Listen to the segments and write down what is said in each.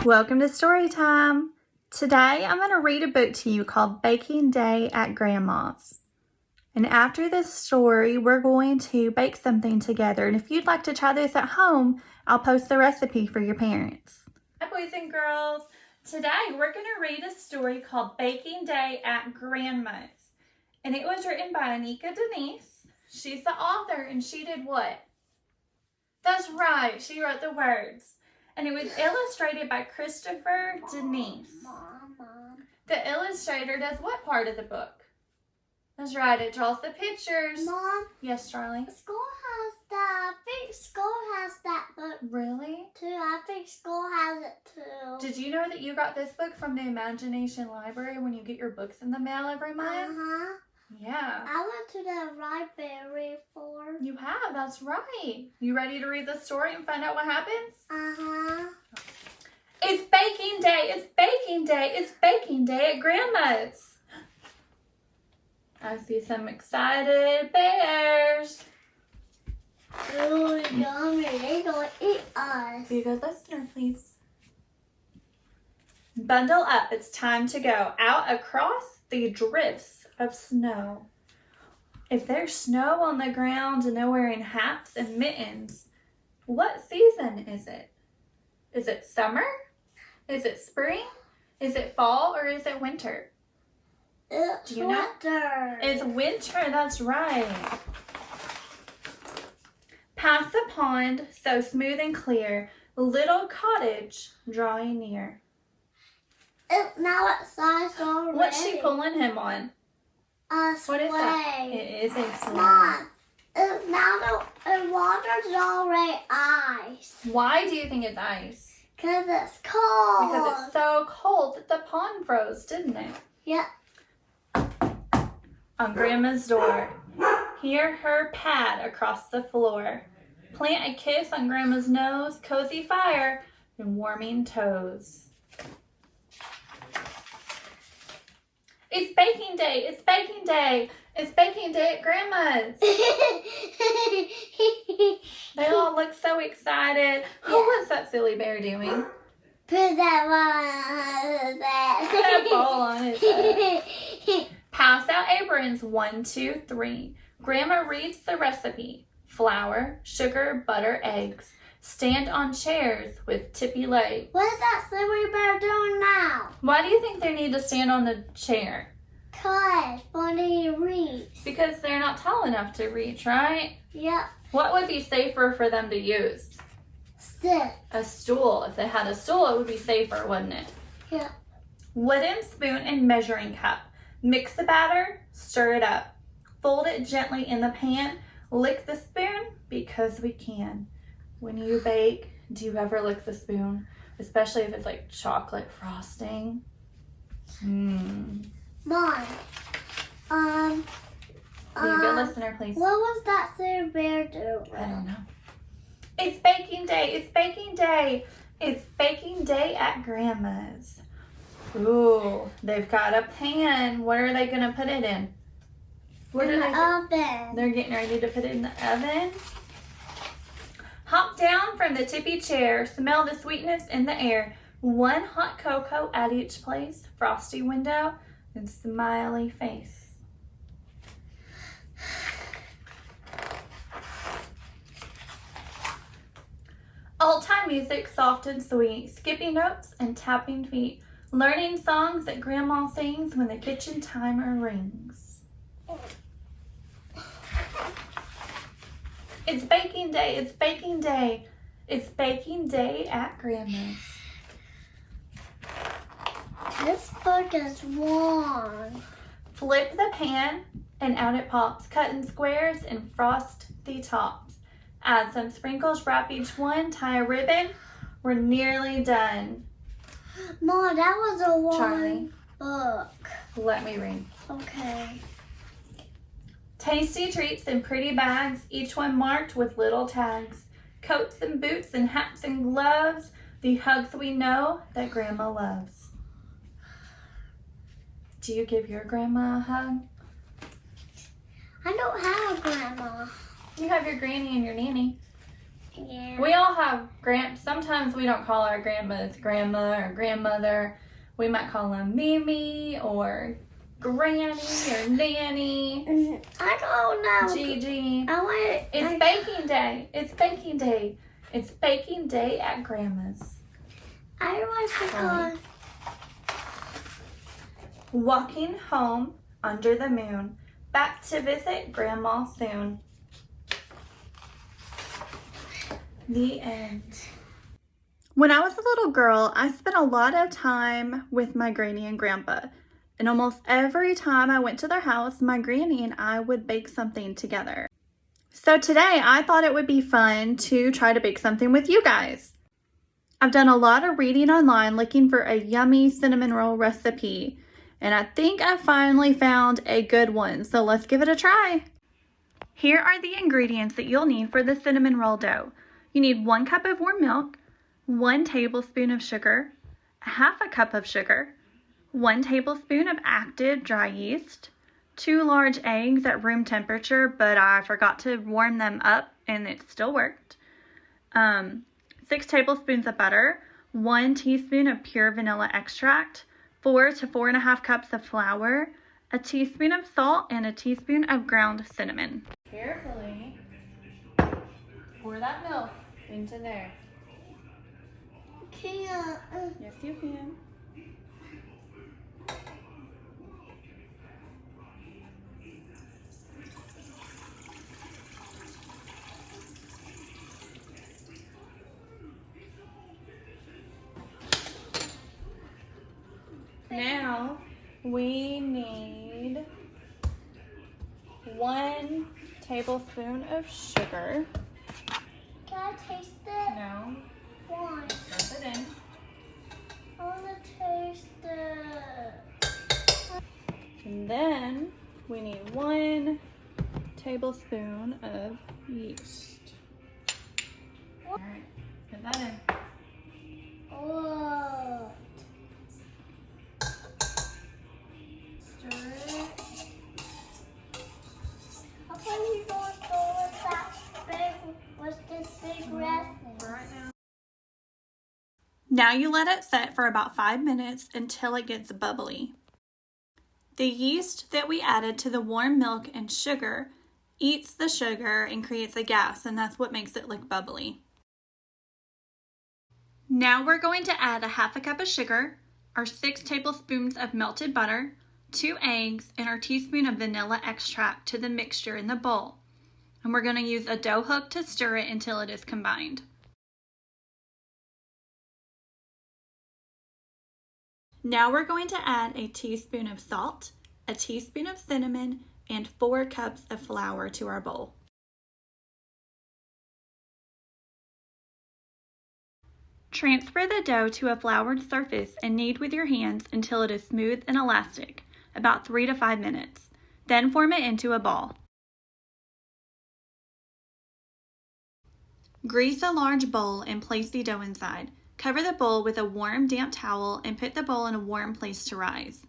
Welcome to Story Time. Today I'm going to read a book to you called Baking Day at Grandma's. And after this story, we're going to bake something together. And if you'd like to try this at home, I'll post the recipe for your parents. Hi, boys and girls. Today we're going to read a story called Baking Day at Grandma's. And it was written by Anika Denise. She's the author, and she did what? That's right, she wrote the words. And it was illustrated by Christopher Denise. Mom. The illustrator does what part of the book? That's right, it draws the pictures. Mom. Yes, Charlie? School has that. I think school has that book Really? too. I think school has it too. Did you know that you got this book from the Imagination Library when you get your books in the mail every month? Uh-huh. Yeah. I went to the library for. You have, that's right. You ready to read the story and find out what happens? Uh-huh. It's baking day, it's baking day, it's baking day at Grandma's. I see some excited bears. Ooh, yummy. They gonna eat us. Be a good listener, please. Bundle up, it's time to go out across the drifts of snow. If there's snow on the ground and they're wearing hats and mittens, what season is it? Is it summer? Is it spring? Is it fall or is it winter? It's Do you know? winter. It's winter, that's right. Past the pond, so smooth and clear, little cottage drawing near. Now it's ice already. What's she pulling him on? A What is that? sleigh. It is a sleigh. Mom, now the water's already ice. Why do you think it's ice? Because it's cold. Because it's so cold that the pond froze, didn't it? Yep. On Grandma's door, hear her pad across the floor. Plant a kiss on Grandma's nose, cozy fire, and warming toes. It's baking day, it's baking day, it's baking day at Grandma's. They all look so excited. What's that silly bear doing? Put that one on That ball on his head. Pass out aprons, 1, 2, 3. Grandma reads the recipe. Flour, sugar, butter, eggs. Stand on chairs with tippy legs. What is that silly bear doing now? Why do you think they need to stand on the chair? Cause when they reach. Because they're not tall enough to reach, right? Yep. What would be safer for them to use? Sit. A stool. If they had a stool, it would be safer, wouldn't it? Yep. Wooden spoon and measuring cup. Mix the batter, stir it up. Fold it gently in the pan. Lick the spoon because we can. When you bake, do you ever lick the spoon? Especially if it's like chocolate frosting. Mom. Be a good listener, please. What was that silly bear doing? I don't know. It's baking day. It's baking day. It's baking day at Grandma's. Ooh, they've got a pan. What are they going to put it in? What In are the they? oven. They're getting ready to put it in the oven. Hop down from the tippy chair. Smell the sweetness in the air. 1 hot cocoa at each place. Frosty window and smiley face. Old-time music, soft and sweet, skipping notes and tapping feet, learning songs that Grandma sings when the kitchen timer rings. It's baking day, it's baking day, it's baking day at Grandma's. This book is warm. Flip the pan and out it pops, cut in squares and frost the tops. Add some sprinkles, wrap each one, tie a ribbon. We're nearly done. Mom, that was a warm Charlie. book. Let me read. Okay. Tasty treats in pretty bags, each one marked with little tags. Coats and boots and hats and gloves, the hugs we know that Grandma loves. Do you give your grandma a hug? I don't have a grandma. You have your granny and your nanny. Yeah. We all have sometimes we don't call our grandmothers grandma or grandmother. We might call them Mimi or Granny or Nanny. I don't know. Gigi. It's baking day. It's baking day. It's baking day at Grandma's. I want to call. Walking home under the moon. Back to visit Grandma soon. The end. When I was a little girl, I spent a lot of time with my granny and grandpa. And almost every time I went to their house, my granny and I would bake something together. So today I thought it would be fun to try to bake something with you guys. I've done a lot of reading online looking for a yummy cinnamon roll recipe. And I think I finally found a good one. So let's give it a try. Here are the ingredients that you'll need for the cinnamon roll dough. You need 1 cup of warm milk, 1 tablespoon of sugar, 1/2 cup of sugar, 1 tablespoon of active dry yeast, 2 large eggs at room temperature, but I forgot to warm them up and it still worked. 6 tablespoons of butter, 1 teaspoon of pure vanilla extract, 4 to 4.5 cups of flour, a teaspoon of salt, and a teaspoon of ground cinnamon. Carefully pour that milk into there. Can't. Yes, you can. Now we need 1 tablespoon of sugar. Can I taste it? No. Why? Rub it in. I want to taste it. And then we need 1 tablespoon of yeast. All right, put that in. Oh. Stir it. How come you don't go with that big, with this big red thing? Right now. Now you let it set for about 5 minutes until it gets bubbly. The yeast that we added to the warm milk and sugar eats the sugar and creates a gas, and that's what makes it look bubbly. Now we're going to add 1/2 cup of sugar, our 6 tablespoons of melted butter, 2 eggs, and our teaspoon of vanilla extract to the mixture in the bowl. And we're going to use a dough hook to stir it until it is combined. Now we're going to add a teaspoon of salt, a teaspoon of cinnamon, and 4 cups of flour to our bowl. Transfer the dough to a floured surface and knead with your hands until it is smooth and elastic, about 3 to 5 minutes. Then form it into a ball. Grease a large bowl and place the dough inside. Cover the bowl with a warm, damp towel and put the bowl in a warm place to rise.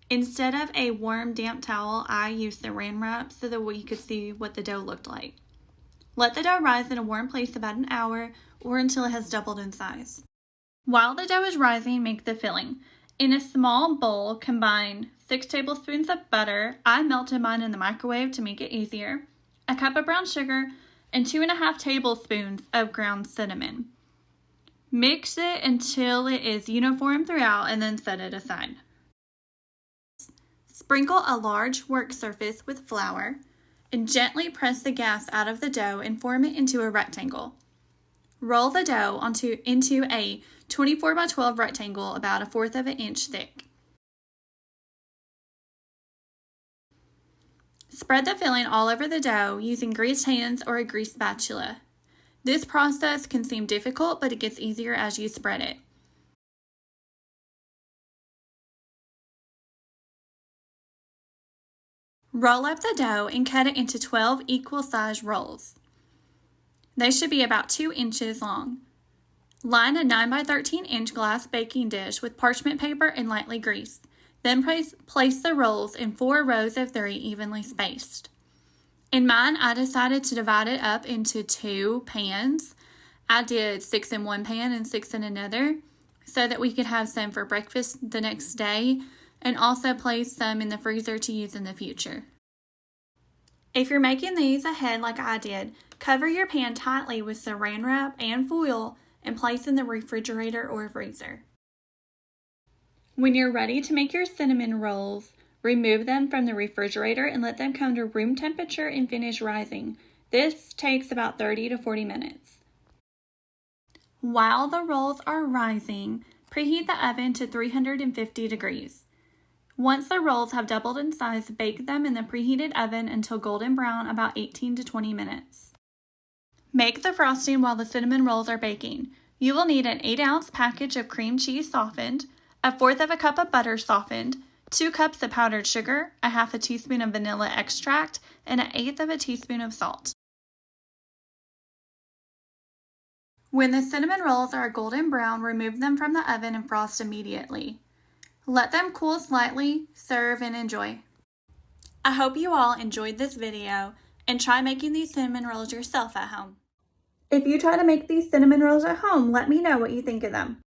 Instead of a warm, damp towel, I used Saran wrap so that we could see what the dough looked like. Let the dough rise in a warm place about an hour or until it has doubled in size. While the dough is rising, make the filling. In a small bowl, combine 6 tablespoons of butter. I melted mine in the microwave to make it easier. A cup of brown sugar and 2.5 tablespoons of ground cinnamon. Mix it until it is uniform throughout and then set it aside. Sprinkle a large work surface with flour and gently press the gas out of the dough and form it into a rectangle. Roll the dough into a 24 by 12 rectangle about 1/4 of an inch thick. Spread the filling all over the dough using greased hands or a greased spatula. This process can seem difficult, but it gets easier as you spread it. Roll up the dough and cut it into 12 equal-sized rolls. They should be about 2 inches long. Line a 9 by 13 inch glass baking dish with parchment paper and lightly greased. Then place the rolls in 4 rows of 3 evenly spaced. In mine, I decided to divide it up into 2 pans. I did 6 in one pan and 6 in another so that we could have some for breakfast the next day and also place some in the freezer to use in the future. If you're making these ahead like I did, cover your pan tightly with saran wrap and foil and place in the refrigerator or freezer. When you're ready to make your cinnamon rolls, remove them from the refrigerator and let them come to room temperature and finish rising. This takes about 30 to 40 minutes. While the rolls are rising, preheat the oven to 350 degrees. Once the rolls have doubled in size, bake them in the preheated oven until golden brown, about 18 to 20 minutes. Make the frosting while the cinnamon rolls are baking. You will need an 8-ounce package of cream cheese softened, 1/4 cup of butter softened, 2 cups of powdered sugar, 1/2 teaspoon of vanilla extract, and 1/8 teaspoon of salt. When the cinnamon rolls are golden brown, remove them from the oven and frost immediately. Let them cool slightly, serve, and enjoy. I hope you all enjoyed this video and try making these cinnamon rolls yourself at home. If you try to make these cinnamon rolls at home, let me know what you think of them.